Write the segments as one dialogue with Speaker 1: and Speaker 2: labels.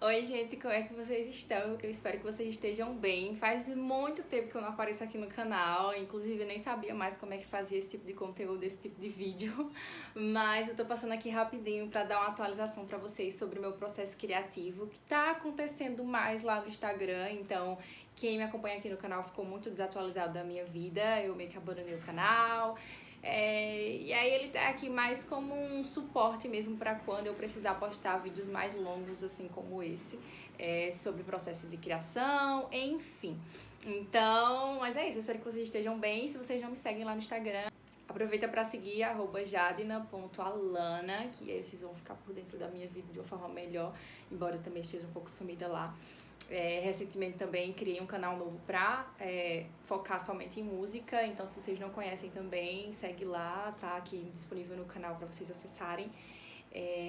Speaker 1: Oi, gente, como é que vocês estão? Eu espero que vocês estejam bem. Faz muito tempo que eu não apareço aqui no canal, inclusive eu nem sabia mais como é que fazia esse tipo de conteúdo, esse tipo de vídeo, mas eu tô passando aqui rapidinho pra dar uma atualização pra vocês sobre o meu processo criativo, que tá acontecendo mais lá no Instagram, então quem me acompanha aqui no canal ficou muito desatualizado da minha vida, eu meio que abandonei o canal. E aí ele tá aqui mais como um suporte mesmo para quando eu precisar postar vídeos mais longos, assim como esse, sobre o processo de criação, enfim. Então, mas é isso, eu espero que vocês estejam bem. Se vocês não me seguem lá no Instagram, aproveita para seguir @jadina.alana, que aí vocês vão ficar por dentro da minha vida de uma forma melhor, embora eu também esteja um pouco sumida lá. Recentemente também criei um canal novo pra focar somente em música, então se vocês não conhecem também, segue lá, tá aqui disponível no canal pra vocês acessarem.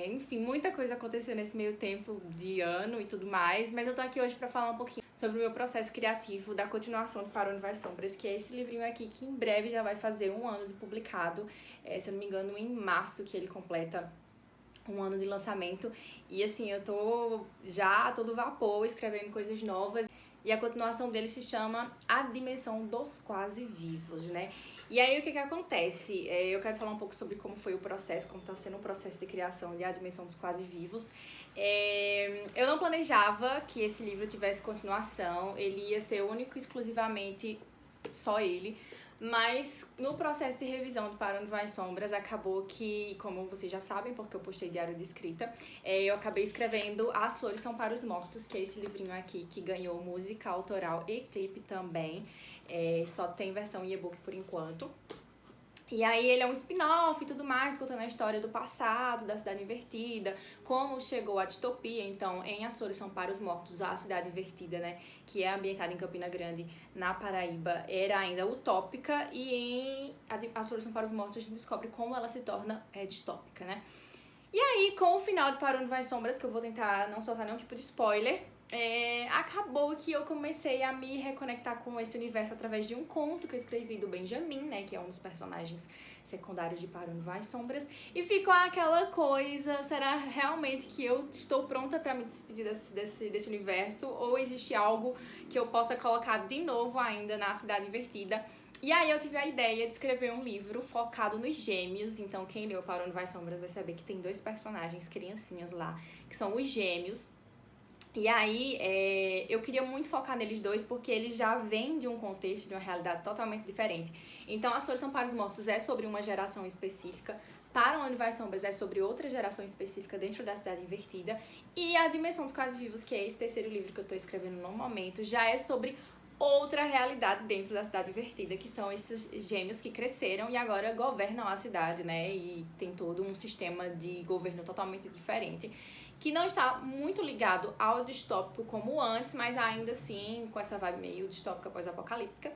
Speaker 1: Enfim, muita coisa aconteceu nesse meio tempo de ano e tudo mais, mas eu tô aqui hoje pra falar um pouquinho sobre o meu processo criativo da continuação de Para Onde Vai Sombras, que é esse livrinho aqui que em breve já vai fazer 1 ano de publicado, se eu não me engano em março que ele completa 1 ano de lançamento. E assim, eu tô já a todo vapor escrevendo coisas novas. E a continuação dele se chama A Dimensão dos Quase Vivos, né? E aí o que acontece? Eu quero falar um pouco sobre como foi o processo, como tá sendo o processo de criação de A Dimensão dos Quase Vivos. Eu não planejava que esse livro tivesse continuação, ele ia ser único e exclusivamente só ele. Mas no processo de revisão do Para Onde Vai Sombras, acabou que, como vocês já sabem, porque eu postei diário de escrita, eu acabei escrevendo As Flores São para os Mortos, que é esse livrinho aqui que ganhou música autoral e clipe também. Só tem versão em e-book por enquanto. E aí ele é um spin-off e tudo mais, contando a história do passado, da Cidade Invertida, como chegou a distopia. Então, em As Flores São para os Mortos, a Cidade Invertida, né, que é ambientada em Campina Grande, na Paraíba, era ainda utópica, e em As Flores São para os Mortos a gente descobre como ela se torna distópica, né. E aí, com o final de Para Onde Vai Sombras, que eu vou tentar não soltar nenhum tipo de spoiler, acabou que eu comecei a me reconectar com esse universo através de um conto que eu escrevi do Benjamin, né, que é um dos personagens secundários de Para Onde Vai Sombras, e ficou aquela coisa, será realmente que eu estou pronta para me despedir desse universo, ou existe algo que eu possa colocar de novo ainda na Cidade Invertida? E aí eu tive a ideia de escrever um livro focado nos gêmeos. Então quem leu Para Onde Vai Sombras vai saber que tem 2 personagens, criancinhas lá, que são os gêmeos. E aí eu queria muito focar neles dois, porque eles já vêm de um contexto, de uma realidade totalmente diferente. Então As Flores São para os Mortos é sobre uma geração específica, Para Onde Vai Sombras é sobre outra geração específica dentro da Cidade Invertida, e A Dimensão dos Quase Vivos, que é esse terceiro livro que eu tô escrevendo no momento, já é sobre outra realidade dentro da Cidade Invertida, que são esses gêmeos que cresceram e agora governam a cidade, né? E tem todo um sistema de governo totalmente diferente, que não está muito ligado ao distópico como antes, mas ainda assim com essa vibe meio distópica pós-apocalíptica.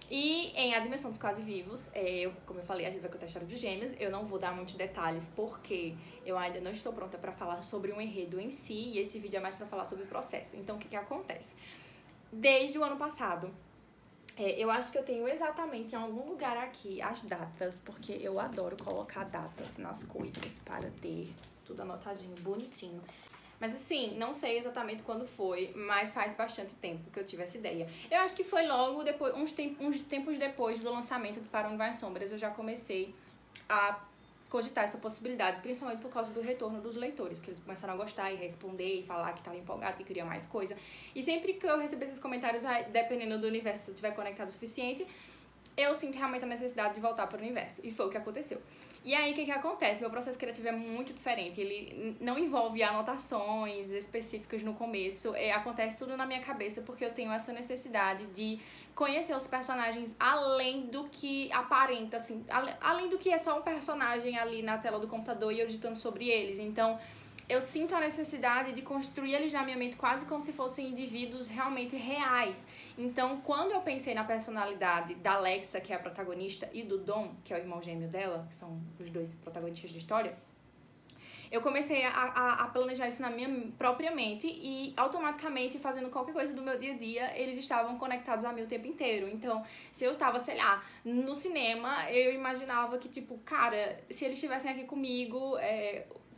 Speaker 1: E em A Dimensão dos Quase Vivos, como eu falei, a gente vai contar a história dos gêmeos. Eu não vou dar muitos detalhes porque eu ainda não estou pronta para falar sobre um enredo em si, e esse vídeo é mais para falar sobre o processo. Então o que acontece? Desde o ano passado, eu acho que eu tenho exatamente em algum lugar aqui as datas, porque eu adoro colocar datas nas coisas para ter tudo anotadinho, bonitinho. Mas assim, não sei exatamente quando foi, mas faz bastante tempo que eu tive essa ideia. Eu acho que foi logo depois, uns tempos depois do lançamento de Para Onde Vai Sombras, eu já comecei a cogitar essa possibilidade, principalmente por causa do retorno dos leitores, que eles começaram a gostar e responder e falar que estava empolgado, que queria mais coisa. E sempre que eu receber esses comentários, dependendo do universo, se eu estiver conectado o suficiente, eu sinto realmente a necessidade de voltar para o universo. E foi o que aconteceu. E aí, o que acontece? Meu processo criativo é muito diferente. Ele não envolve anotações específicas no começo. Acontece tudo na minha cabeça, porque eu tenho essa necessidade de conhecer os personagens além do que aparenta, assim. Além do que é só um personagem ali na tela do computador e eu digitando sobre eles. Então, eu sinto a necessidade de construir eles na minha mente quase como se fossem indivíduos realmente reais. Então, quando eu pensei na personalidade da Alexa, que é a protagonista, e do Dom, que é o irmão gêmeo dela, que são os 2 protagonistas da história, eu comecei a planejar isso na minha própria mente e automaticamente, fazendo qualquer coisa do meu dia a dia, eles estavam conectados a mim o tempo inteiro. Então, se eu estava, sei lá, no cinema, eu imaginava que, tipo, cara, se eles estivessem aqui comigo,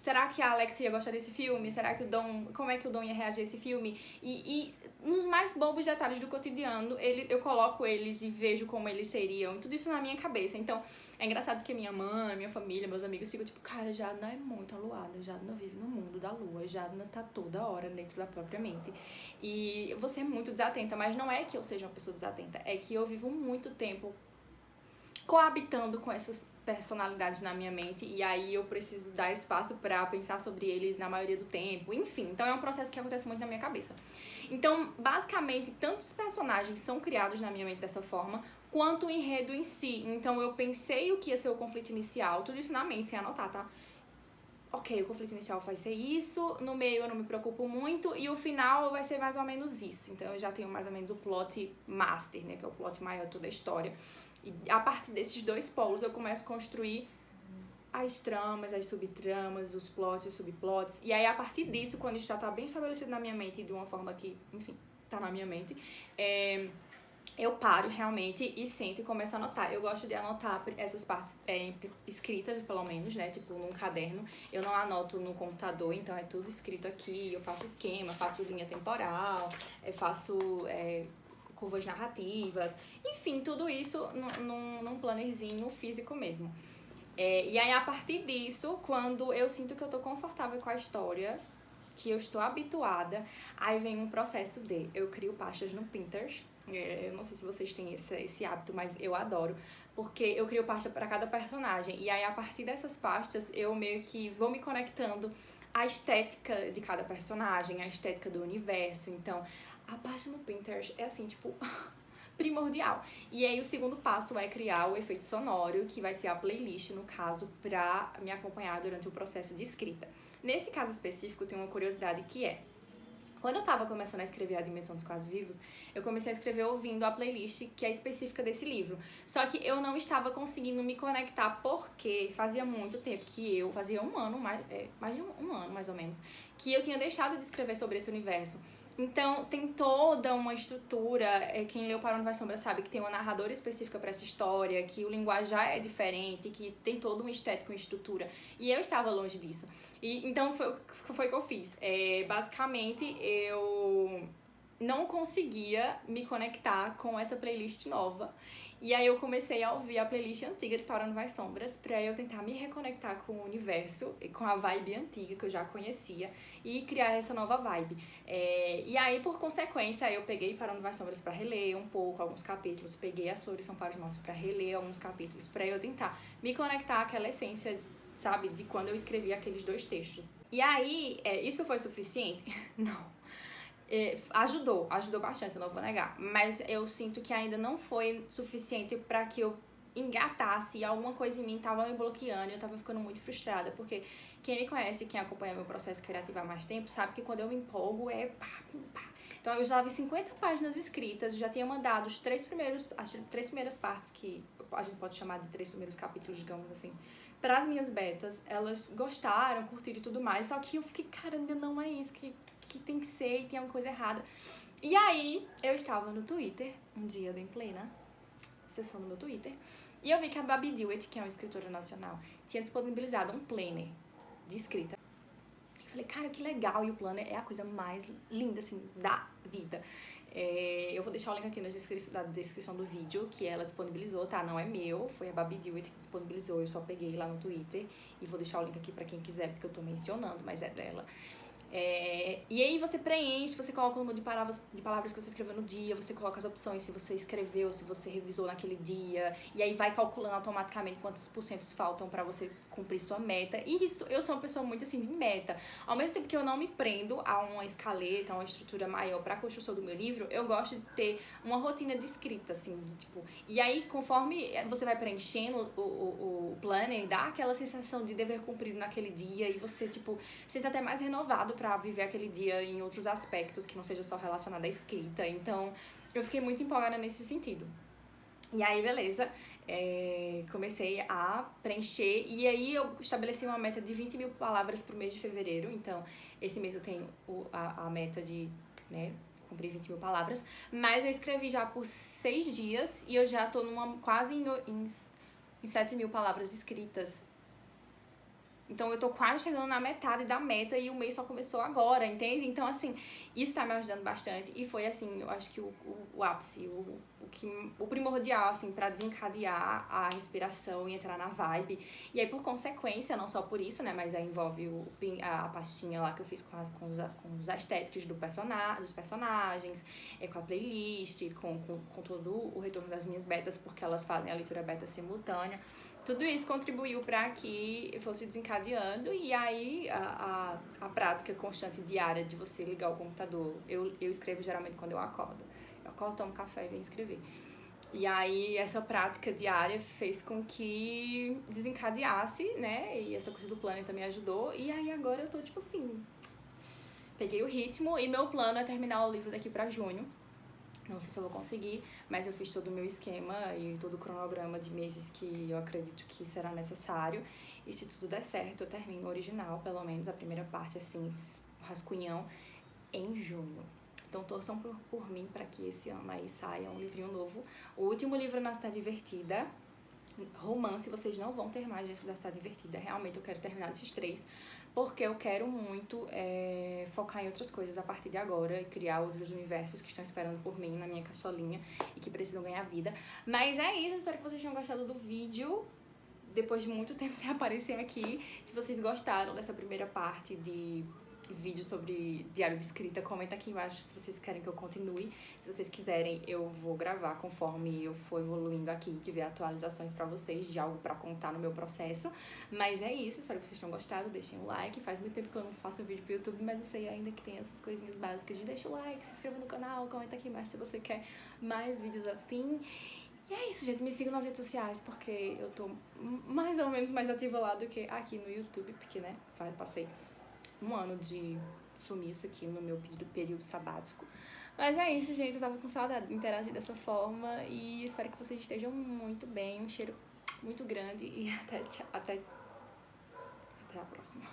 Speaker 1: será que a Alex ia gostar desse filme? Será que o Dom, como é que o Dom ia reagir a esse filme? E nos mais bobos detalhes do cotidiano, eu coloco eles e vejo como eles seriam, e tudo isso na minha cabeça. Então, é engraçado porque minha mãe, minha família, meus amigos ficam tipo, cara, Jadna é muito aluada, Jadna vive no mundo da lua, Jadna tá toda hora dentro da própria mente. E você é muito desatenta, mas não é que eu seja uma pessoa desatenta, é que eu vivo muito tempo coabitando com essas personalidades na minha mente, e aí eu preciso dar espaço pra pensar sobre eles na maioria do tempo, enfim. Então é um processo que acontece muito na minha cabeça. Então, basicamente, tantos personagens são criados na minha mente dessa forma, quanto o enredo em si. Então eu pensei o que ia ser o conflito inicial, tudo isso na mente, sem anotar, tá? Ok, o conflito inicial vai ser isso, no meio eu não me preocupo muito, e o final vai ser mais ou menos isso. Então eu já tenho mais ou menos o plot master, né, que é o plot maior de toda a história. E a partir desses dois polos eu começo a construir as tramas, as subtramas, os plots, os subplots. E aí, a partir disso, quando isso já tá bem estabelecido na minha mente, de uma forma que, enfim, tá na minha mente, eu paro realmente e sento e começo a anotar. Eu gosto de anotar essas partes escritas, pelo menos, né? Tipo, num caderno. Eu não anoto no computador, então é tudo escrito aqui. Eu faço esquema, faço linha temporal, faço curvas narrativas. Enfim, tudo isso num plannerzinho físico mesmo. E aí, a partir disso, quando eu sinto que eu tô confortável com a história, que eu estou habituada, aí vem um processo eu crio pastas no Pinterest. Eu não sei se vocês têm esse hábito, mas eu adoro, porque eu crio pasta para cada personagem. E aí, a partir dessas pastas, eu meio que vou me conectando à estética de cada personagem, à estética do universo. Então, a pasta no Pinterest é assim, tipo... primordial. E aí o segundo passo é criar o efeito sonoro, que vai ser a playlist, no caso, pra me acompanhar durante o processo de escrita. Nesse caso específico, tem uma curiosidade que quando eu tava começando a escrever A Dimensão dos Quase Vivos, eu comecei a escrever ouvindo a playlist que é específica desse livro. Só que eu não estava conseguindo me conectar porque fazia muito tempo que fazia um ano, mais de um ano mais ou menos, que eu tinha deixado de escrever sobre esse universo. Então, tem toda uma estrutura, quem leu Para Onde Vai Sombra sabe que tem uma narradora específica para essa história, que o linguajar é diferente, que tem toda uma estética, uma estrutura. E eu estava longe disso. Então, foi o que eu fiz. Basicamente, eu não conseguia me conectar com essa playlist nova. E aí eu comecei a ouvir a playlist antiga de Para Onde Vai Sombras pra eu tentar me reconectar com o universo, com a vibe antiga que eu já conhecia e criar essa nova vibe. E aí, por consequência, eu peguei Para Onde Vai Sombras pra reler um pouco, alguns capítulos, peguei As Flores São para os Nossos pra reler alguns capítulos, pra eu tentar me conectar àquela essência, sabe, de quando eu escrevi aqueles 2 textos. E aí, isso foi suficiente? Não. Ajudou bastante, eu não vou negar, mas eu sinto que ainda não foi suficiente pra que eu engatasse, alguma coisa em mim tava me bloqueando e eu tava ficando muito frustrada, porque quem me conhece, quem acompanha meu processo criativo há mais tempo, sabe que quando eu me empolgo pá, pá. Então eu já vi 50 páginas escritas, já tinha mandado as 3 primeiras partes, que a gente pode chamar de 3 primeiros capítulos, digamos assim, para as minhas betas. Elas gostaram, curtiram e tudo mais, só que eu fiquei, cara, ainda não é isso que tem que ser, e tem alguma coisa errada. E aí, eu estava no Twitter, um dia bem plena, sessão do meu Twitter, e eu vi que a Babi Dewitt, que é uma escritora nacional, tinha disponibilizado um planner de escrita. Eu falei, cara, que legal, e o planner é a coisa mais linda, assim, da vida. Eu vou deixar o link aqui na descrição do vídeo, que ela disponibilizou, tá? Não é meu, foi a Babi Dewitt que disponibilizou, eu só peguei lá no Twitter, e vou deixar o link aqui pra quem quiser, porque eu tô mencionando, mas é dela. E aí você preenche, você coloca o número de palavras que você escreveu no dia, você coloca as opções, se você escreveu, se você revisou naquele dia, e aí vai calculando automaticamente quantos porcentos faltam pra você cumprir sua meta. E isso, eu sou uma pessoa muito assim de meta. Ao mesmo tempo que eu não me prendo a uma escaleta, a uma estrutura maior pra construção do meu livro, eu gosto de ter uma rotina de escrita, assim, de, tipo... E aí, conforme você vai preenchendo o planner, dá aquela sensação de dever cumprido naquele dia, e você, tipo, sente até mais renovado pra viver aquele dia em outros aspectos que não seja só relacionado à escrita. Então, eu fiquei muito empolgada nesse sentido. E aí, beleza, comecei a preencher, e aí eu estabeleci uma meta de 20 mil palavras pro mês de fevereiro. Então, esse mês eu tenho a meta de, né, cumprir 20 mil palavras, mas eu escrevi já por 6 dias e eu já tô quase em 7 mil palavras escritas. Então eu tô quase chegando na metade da meta e o mês só começou agora, entende? Então, assim, isso tá me ajudando bastante. E foi, assim, eu acho que o ápice, o primordial, assim, pra desencadear a respiração e entrar na vibe. E aí, por consequência, não só por isso, né? Mas aí envolve a pastinha lá que eu fiz com os aesthetics dos personagens, com a playlist, com todo o retorno das minhas betas, porque elas fazem a leitura beta simultânea. Tudo isso contribuiu para que eu fosse desencadeando, e aí a prática constante diária de você ligar o computador. Eu escrevo geralmente quando eu acordo. Eu acordo, tomo café e venho escrever. E aí essa prática diária fez com que desencadeasse, né? E essa coisa do planner também ajudou. E aí agora eu tô tipo assim, peguei o ritmo e meu plano é terminar o livro daqui pra junho. Não sei se eu vou conseguir, mas eu fiz todo o meu esquema e todo o cronograma de meses que eu acredito que será necessário. E se tudo der certo, eu termino o original, pelo menos a primeira parte, assim, rascunhão, em junho. Então torçam por mim para que esse ano aí saia um livrinho novo. O último livro na Cidade Divertida, romance, vocês não vão ter mais dentro da Cidade Divertida. Realmente eu quero terminar esses 3, porque eu quero muito focar em outras coisas a partir de agora e criar outros universos que estão esperando por mim na minha caixolinha e que precisam ganhar vida. Mas é isso, espero que vocês tenham gostado do vídeo. Depois de muito tempo sem aparecer aqui, se vocês gostaram dessa primeira parte de vídeo sobre diário de escrita, comenta aqui embaixo se vocês querem que eu continue. Se vocês quiserem, eu vou gravar conforme eu for evoluindo aqui e tiver atualizações pra vocês de algo pra contar no meu processo. Mas é isso, espero que vocês tenham gostado, deixem o like. Faz muito tempo que eu não faço vídeo pro YouTube, mas eu sei ainda que tem essas coisinhas básicas de deixa o like, se inscreva no canal, comenta aqui embaixo se você quer mais vídeos assim. E é isso, gente. Me sigam nas redes sociais, porque eu tô mais ou menos mais ativa lá do que aqui no YouTube, porque, né, passei um ano de sumiço aqui no meu período sabático. Mas é isso, gente. Eu tava com saudade de interagir dessa forma e espero que vocês estejam muito bem. Um cheiro muito grande e até a próxima.